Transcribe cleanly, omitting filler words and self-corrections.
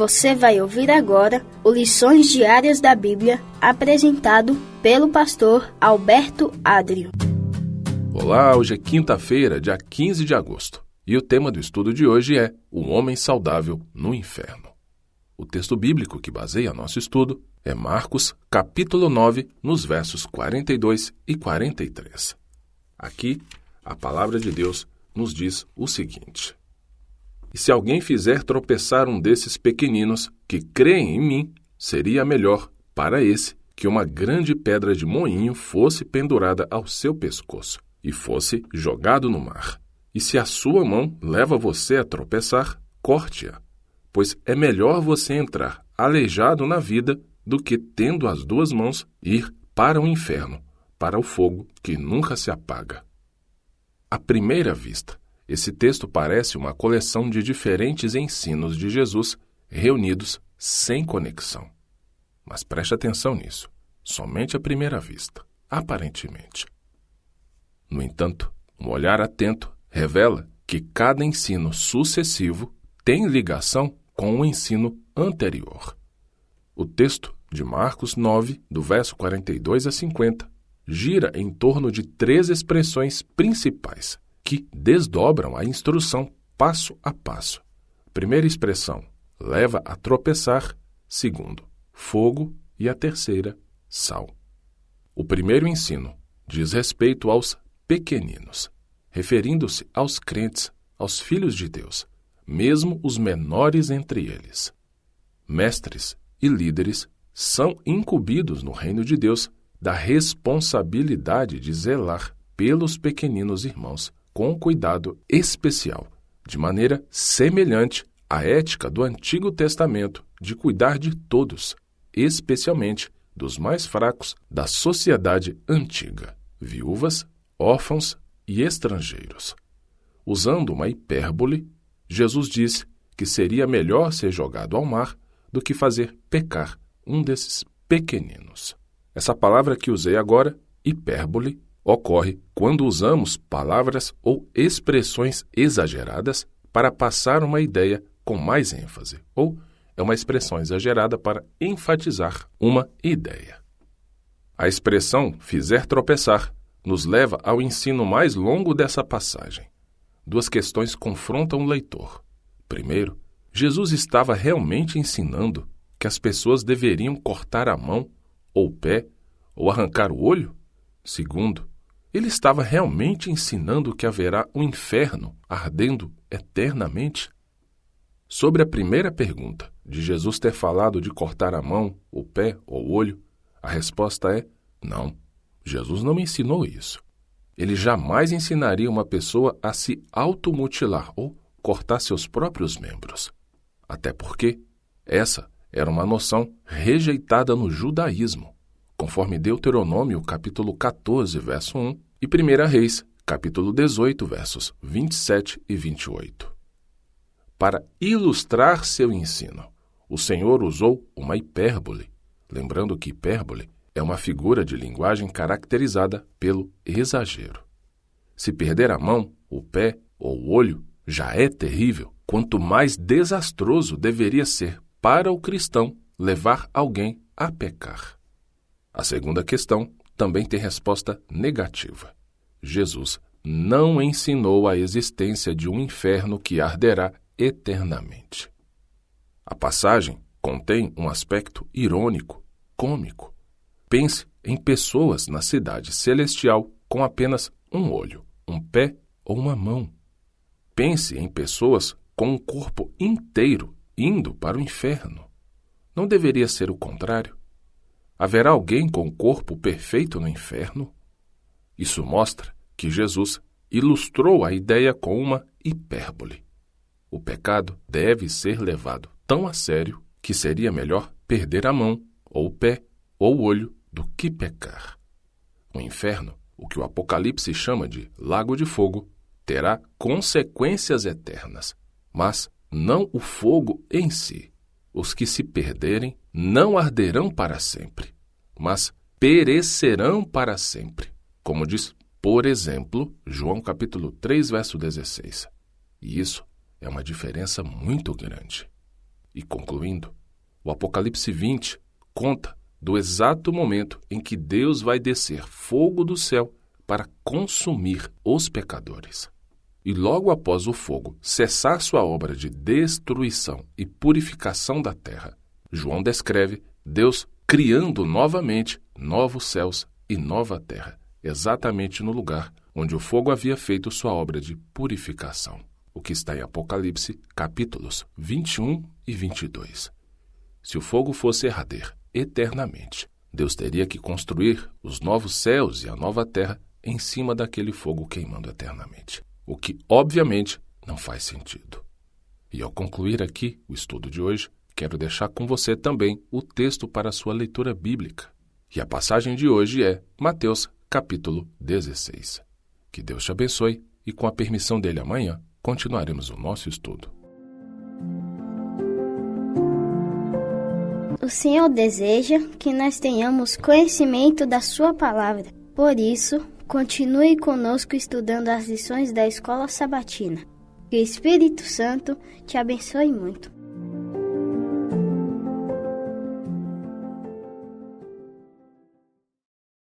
Você vai ouvir agora o Lições Diárias da Bíblia, apresentado pelo pastor Alberto Adrio. Olá, hoje é quinta-feira, dia 15 de agosto, e o tema do estudo de hoje é O Homem Saudável no Inferno. O texto bíblico que baseia nosso estudo é Marcos, capítulo 9, nos versos 42 e 43. Aqui, a palavra de Deus nos diz o seguinte: E se alguém fizer tropeçar um desses pequeninos que creem em mim, seria melhor para esse que uma grande pedra de moinho fosse pendurada ao seu pescoço e fosse jogado no mar. E se a sua mão leva você a tropeçar, corte-a, pois é melhor você entrar aleijado na vida do que, tendo as duas mãos, ir para o inferno, para o fogo que nunca se apaga. À primeira vista, esse texto parece uma coleção de diferentes ensinos de Jesus reunidos sem conexão. Mas preste atenção nisso, somente à primeira vista, aparentemente. No entanto, um olhar atento revela que cada ensino sucessivo tem ligação com o ensino anterior. O texto de Marcos 9, do verso 42 a 50, gira em torno de 3 expressões principais que desdobram a instrução passo a passo. Primeira expressão, leva a tropeçar. Segundo, fogo. E a terceira, sal. O primeiro ensino diz respeito aos pequeninos, referindo-se aos crentes, aos filhos de Deus, mesmo os menores entre eles. Mestres e líderes são incumbidos no reino de Deus da responsabilidade de zelar pelos pequeninos irmãos com cuidado especial, de maneira semelhante à ética do Antigo Testamento de cuidar de todos, especialmente dos mais fracos da sociedade antiga, viúvas, órfãos e estrangeiros. Usando uma hipérbole, Jesus disse que seria melhor ser jogado ao mar do que fazer pecar um desses pequeninos. Essa palavra que usei agora, hipérbole, ocorre quando usamos palavras ou expressões exageradas para passar uma ideia com mais ênfase, ou é uma expressão exagerada para enfatizar uma ideia. A expressão fizer tropeçar nos leva ao ensino mais longo dessa passagem. 2 questões confrontam o leitor. Primeiro, Jesus estava realmente ensinando que as pessoas deveriam cortar a mão, ou o pé, ou arrancar o olho? Segundo, ele estava realmente ensinando que haverá um inferno ardendo eternamente? Sobre a primeira pergunta, de Jesus ter falado de cortar a mão, o pé ou o olho, a resposta é não. Jesus não me ensinou isso. Ele jamais ensinaria uma pessoa a se automutilar ou cortar seus próprios membros. Até porque essa era uma noção rejeitada no judaísmo, conforme Deuteronômio, capítulo 14, verso 1, e 1 Reis, capítulo 18, versos 27 e 28. Para ilustrar seu ensino, o Senhor usou uma hipérbole, lembrando que hipérbole é uma figura de linguagem caracterizada pelo exagero. Se perder a mão, o pé ou o olho já é terrível, quanto mais desastroso deveria ser para o cristão levar alguém a pecar. A segunda questão também tem resposta negativa. Jesus não ensinou a existência de um inferno que arderá eternamente. A passagem contém um aspecto irônico, cômico. Pense em pessoas na cidade celestial com apenas um olho, um pé ou uma mão. Pense em pessoas com um corpo inteiro indo para o inferno. Não deveria ser o contrário? Haverá alguém com um corpo perfeito no inferno? Isso mostra que Jesus ilustrou a ideia com uma hipérbole. O pecado deve ser levado tão a sério que seria melhor perder a mão, ou o pé, ou o olho, do que pecar. O inferno, o que o Apocalipse chama de lago de fogo, terá consequências eternas, mas não o fogo em si. Os que se perderem não arderão para sempre, mas perecerão para sempre, como diz, por exemplo, João capítulo 3, verso 16. E isso é uma diferença muito grande. E concluindo, o Apocalipse 20 conta do exato momento em que Deus vai descer fogo do céu para consumir os pecadores. E logo após o fogo cessar sua obra de destruição e purificação da terra, João descreve Deus criando novamente novos céus e nova terra, exatamente no lugar onde o fogo havia feito sua obra de purificação, o que está em Apocalipse, capítulos 21 e 22. Se o fogo fosse arder eternamente, Deus teria que construir os novos céus e a nova terra em cima daquele fogo queimando eternamente, o que, obviamente, não faz sentido. E ao concluir aqui o estudo de hoje, quero deixar com você também o texto para a sua leitura bíblica. E a passagem de hoje é Mateus, capítulo 16. Que Deus te abençoe e, com a permissão dele, amanhã continuaremos o nosso estudo. O Senhor deseja que nós tenhamos conhecimento da sua palavra. Por isso, continue conosco estudando as lições da Escola Sabatina. Que o Espírito Santo te abençoe muito.